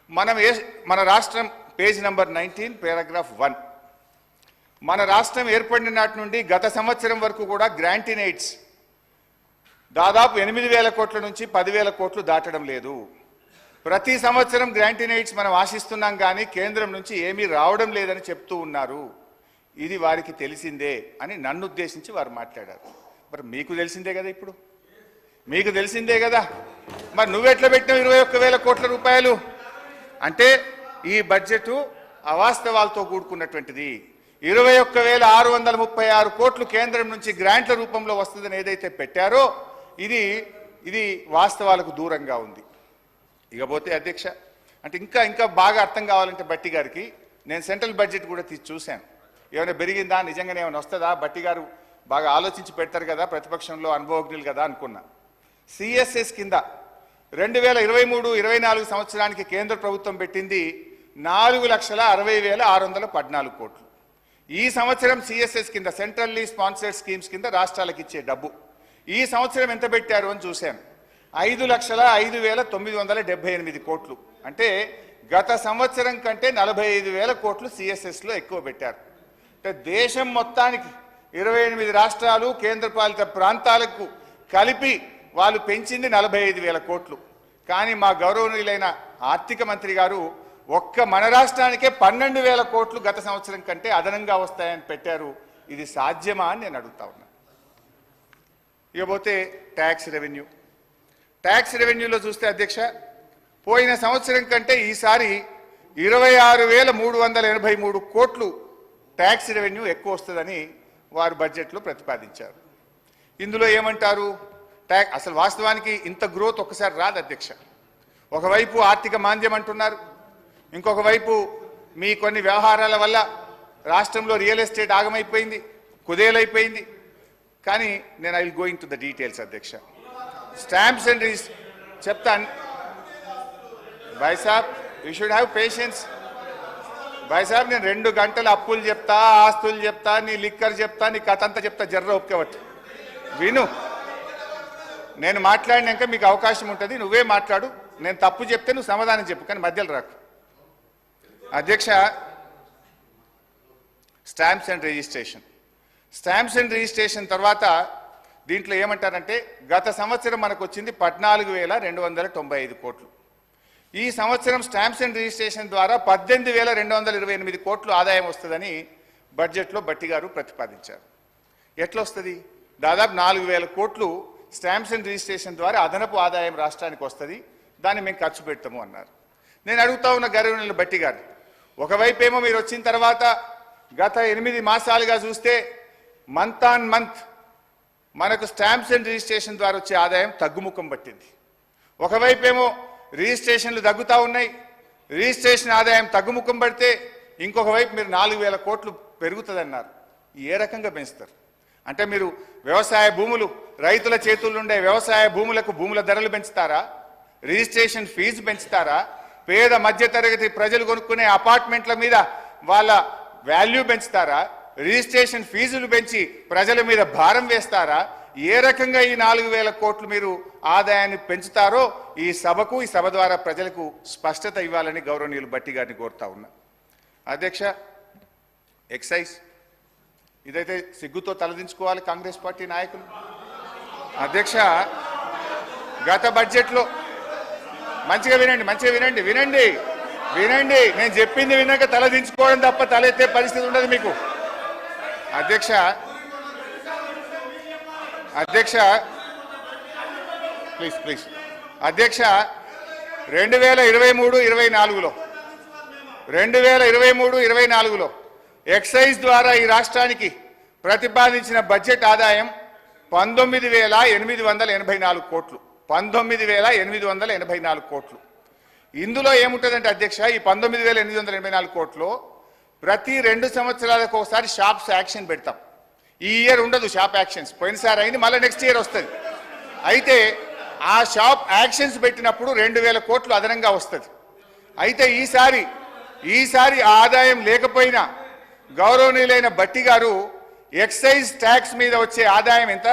మన రాష్ట్రం page number 19 paragraph 1 మన రాష్ట్రం ఏర్పడిన నాటి నుండి గత సంవత్సరం వరకు కూడా గ్రాంటీన్ ఎయిడ్స్ దాదాపు 8,000 కోట్ల నుంచి 10,000 కోట్లు దాటడం లేదు. ప్రతి సంవత్సరం గ్రాంటీన్ ఎయిడ్స్ మనం ఆశిస్తున్నాం కానీ కేంద్రం నుంచి ఏమీ రావడం లేదని చెప్తూ ఉన్నారు. ఇది వారికి తెలిసిందే అని నన్ను ఉద్దేశించి వారు మాట్లాడారు. మరి మీకు తెలిసిందే కదా, ఇప్పుడు మీకు తెలిసిందే కదా, మరి నువ్వెట్లా పెట్టినావు 21,000 కోట్ల రూపాయలు అంటే ఈ బడ్జెట్ అవాస్తవాలతో కూడుకున్నటువంటిది. 21,636 కోట్లు కేంద్రం నుంచి గ్రాంట్ల రూపంలో వస్తుందని ఏదైతే పెట్టారో ఇది వాస్తవాలకు దూరంగా ఉంది. ఇకపోతే అధ్యక్ష, అంటే ఇంకా బాగా అర్థం కావాలంటే బట్టి గారికి నేను సెంట్రల్ బడ్జెట్ కూడా చూశాను. ఏమైనా పెరిగిందా, నిజంగానే ఏమైనా వస్తుందా, బట్టి గారు బాగా ఆలోచించి పెడతారు కదా, ప్రతిపక్షంలో అనుభవజ్ఞులు కదా అనుకున్నా. సిఎస్ఎస్ కింద 2023-24 సంవత్సరానికి కేంద్ర ప్రభుత్వం పెట్టింది 4,60,614 కోట్లు. ఈ సంవత్సరం సిఎస్ఎస్ కింద సెంట్రల్లీ స్పాన్సర్డ్ స్కీమ్స్ కింద రాష్ట్రాలకు ఇచ్చే డబ్బు ఈ సంవత్సరం ఎంత పెట్టారు అని చూశాను. 5,05,978 కోట్లు. అంటే గత సంవత్సరం కంటే 45,000 కోట్లు సిఎస్ఎస్లో ఎక్కువ పెట్టారు. అంటే దేశం మొత్తానికి 28 రాష్ట్రాలు కేంద్రపాలిత ప్రాంతాలకు కలిపి వాళ్ళు పెంచింది 45,000 కోట్లు. కానీ మా గౌరవనీయులైన ఆర్థిక మంత్రి గారు ఒక్క మన రాష్ట్రానికే 12,000 కోట్లు గత సంవత్సరం కంటే అదనంగా వస్తాయని పెట్టారు. ఇది సాధ్యమా అని నేను అడుగుతా ఉన్నా. ఇకపోతే ట్యాక్స్ రెవెన్యూలో చూస్తే అధ్యక్ష, పోయిన సంవత్సరం కంటే ఈసారి 26,383 కోట్లు ట్యాక్స్ రెవెన్యూ ఎక్కువ వస్తుందని వారు బడ్జెట్లో ప్రతిపాదించారు. ఇందులో ఏమంటారు, అసలు వాస్తవానికి ఇంత గ్రోత్ ఒక్కసారి రాదు అధ్యక్ష. ఒకవైపు ఆర్థిక మాంద్యం అంటున్నారు, ఇంకొక వైపు మీ కొన్ని వ్యవహారాల వల్ల రాష్ట్రంలో రియల్ ఎస్టేట్ ఆగమైపోయింది, కుదేలైపోయింది. కానీ నేను I will going to the details అధ్యక్ష. స్టాంప్స్ అండ్ చెప్తాను భాయ్ సాబ్, యూ షుడ్ హ్యావ్ పేషెన్స్. భాయ్ సాబ్, నేను 2 గంటలు అప్పులు చెప్తా, ఆస్తులు చెప్తా, నీ లిక్కర్ చెప్తా, నీ కథ అంతా చెప్తా, జర్ర ఒప్పుకోవట్టు విను. నేను మాట్లాడినాక మీకు అవకాశం ఉంటుంది, నువ్వే మాట్లాడు. నేను తప్పు చెప్తే నువ్వు సమాధానం చెప్పు, కానీ మధ్యలో రాకు. అధ్యక్ష, స్టాంప్స్ అండ్ రిజిస్ట్రేషన్ తర్వాత దీంట్లో ఏమంటారంటే గత సంవత్సరం మనకు వచ్చింది 14,295 కోట్లు. ఈ సంవత్సరం స్టాంప్స్ అండ్ రిజిస్ట్రేషన్ ద్వారా 18,228 కోట్లు ఆదాయం వస్తుందని బడ్జెట్లో బట్టి గారు ప్రతిపాదించారు. ఎట్లా వస్తుంది? దాదాపు 4,000 కోట్లు స్టాంప్స్ అండ్ రిజిస్ట్రేషన్ ద్వారా అదనపు ఆదాయం రాష్ట్రానికి వస్తుంది, దాన్ని మేము ఖర్చు పెడతాము అన్నారు. నేను అడుగుతా ఉన్న గౌరవనీయులు బట్టి గారు, ఒకవైపు ఏమో మీరు వచ్చిన తర్వాత గత 8 మాసాలుగా చూస్తే మంత్ ఆన్ మంత్ మనకు స్టాంప్స్ అండ్ రిజిస్ట్రేషన్ ద్వారా వచ్చే ఆదాయం తగ్గుముఖం పట్టింది. ఒకవైపు ఏమో రిజిస్ట్రేషన్లు తగ్గుతూ ఉన్నాయి, రిజిస్ట్రేషన్ ఆదాయం తగ్గుముఖం పడితే ఇంకొక వైపు మీరు 4,000 కోట్లు పెరుగుతుందన్నారు. ఏ రకంగా పెంచుతారు? అంటే మీరు వ్యవసాయ భూములు, రైతుల చేతుల్లో ఉండే వ్యవసాయ భూములకు భూముల ధరలు పెంచుతారా? Registration fee పెంచుతారా? పేద మధ్యతరగతి ప్రజలు కొనుక్కునే అపార్ట్మెంట్ల మీద వాళ్ళ వాల్యూ పెంచుతారా? రిజిస్ట్రేషన్ ఫీజులు పెంచి ప్రజల మీద భారం వేస్తారా? ఏ రకంగా ఈ 4,000 కోట్లు మీరు ఆదాయాన్ని పెంచుతారో ఈ సభకు, ఈ సభ ద్వారా ప్రజలకు స్పష్టత ఇవ్వాలని గౌరవనీయులు బట్టి గారిని కోరుతా ఉన్నా. అధ్యక్ష, ఎక్సైజ్ ఇదైతే సిగ్గుతో తలదించుకోవాలి కాంగ్రెస్ పార్టీ నాయకులు. అధ్యక్ష, గత బడ్జెట్లో మంచిగా వినండి, నేను చెప్పింది విన్నాక తలదించుకోవడం తప్ప తలెత్తే పరిస్థితి ఉండదు మీకు. అధ్యక్ష, ప్లీజ్ అధ్యక్ష, 2023-24లో ఎక్సైజ్ ద్వారా ఈ రాష్ట్రానికి ప్రతిపాదించిన బడ్జెట్ ఆదాయం 19,884 కోట్లు. 19,884 కోట్లు. ఇందులో ఏముంటుందంటే అధ్యక్ష, ఈ 19,884 కోట్లు ప్రతి 2 సంవత్సరాలకు ఒకసారి షాప్స్ యాక్షన్ పెడతాం. ఈ ఇయర్ ఉండదు షాప్ యాక్షన్స్, పోయినసారి అయింది, మళ్ళీ నెక్స్ట్ ఇయర్ వస్తుంది. అయితే ఆ షాప్ యాక్షన్స్ పెట్టినప్పుడు 2,000 కోట్లు అదనంగా వస్తుంది. అయితే ఈసారి ఆదాయం లేకపోయినా గౌరవనీయులైన బట్టి గారు ఎక్సైజ్ ట్యాక్స్ మీద వచ్చే ఆదాయం ఎంత?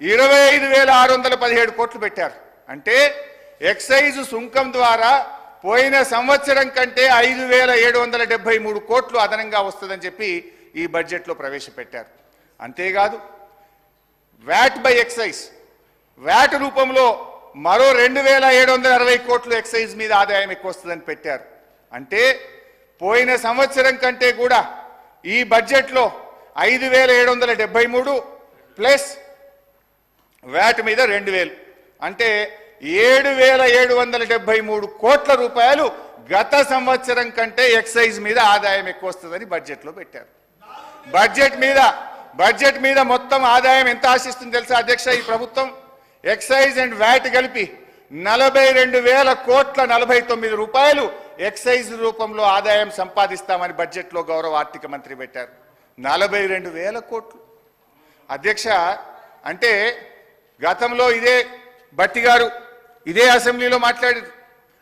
25,617 కోట్లు పెట్టారు. అంటే ఎక్సైజ్ సుంకం ద్వారా పోయిన సంవత్సరం కంటే 5,773 కోట్లు అదనంగా వస్తుందని చెప్పి ఈ బడ్జెట్లో ప్రవేశపెట్టారు. అంతేకాదు వ్యాట్ బై ఎక్సైజ్, వ్యాట్ రూపంలో మరో 2,760 కోట్లు ఎక్సైజ్ మీద ఆదాయం ఎక్కువ వస్తుందని పెట్టారు. అంటే పోయిన సంవత్సరం కంటే కూడా ఈ బడ్జెట్లో 5,773 ప్లస్ వ్యాట్ మీద 2,000 అంటే 7,773 కోట్ల రూపాయలు గత సంవత్సరం కంటే ఎక్సైజ్ మీద ఆదాయం ఎక్కువ వస్తుందని బడ్జెట్లో పెట్టారు. బడ్జెట్ మీద మొత్తం ఆదాయం ఎంత ఆశిస్తుంది తెలుసా అధ్యక్ష? ఈ ప్రభుత్వం ఎక్సైజ్ అండ్ వ్యాట్ కలిపి 42,000 కోట్ల 49 రూపాయలు ఎక్సైజ్ రూపంలో ఆదాయం సంపాదిస్తామని బడ్జెట్లో గౌరవ ఆర్థిక మంత్రి పెట్టారు. 42,000 కోట్లు అధ్యక్ష. అంటే గతంలో ఇదే భట్టి గారు ఇదే అసెంబ్లీలో మాట్లాడారు.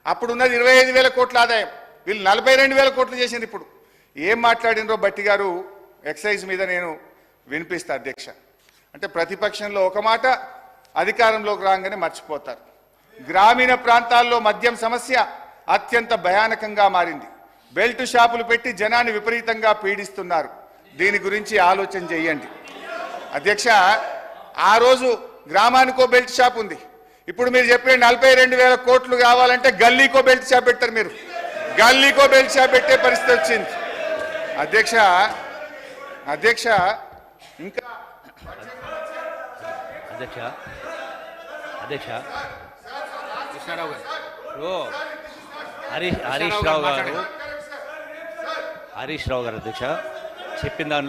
అప్పుడున్నది 25,000 కోట్ల ఆదాయం, వీళ్ళు 42,000 కోట్లు చేసింది. ఇప్పుడు ఏం మాట్లాడినరో భట్టి గారు ఎక్సైజ్ మీద నేను వినిపిస్తా అధ్యక్ష. అంటే ప్రతిపక్షంలో ఒక మాట, అధికారంలోకి రాగానే మర్చిపోతారు. గ్రామీణ ప్రాంతాల్లో మద్యం సమస్య అత్యంత భయానకంగా మారింది. బెల్ట్ షాపులు పెట్టి జనాన్ని విపరీతంగా పీడిస్తున్నారు. దీని గురించి ఆలోచన చేయండి అధ్యక్ష. ఆ రోజు గ్రామానికో బెల్ట్ షాప్ ఉంది. ఇప్పుడు మీరు చెప్పే 42,000 కోట్లు కావాలంటే గల్లీకో బెల్ట్ షాప్ పెట్టారు. మీరు గల్లీకో బెల్ట్ షాప్ పెట్టే పరిస్థితి వచ్చింది అధ్యక్ష. ఇంకా అధ్యక్ష హరీష్ రావు గారు అధ్యక్ష చెప్పిన దానిలో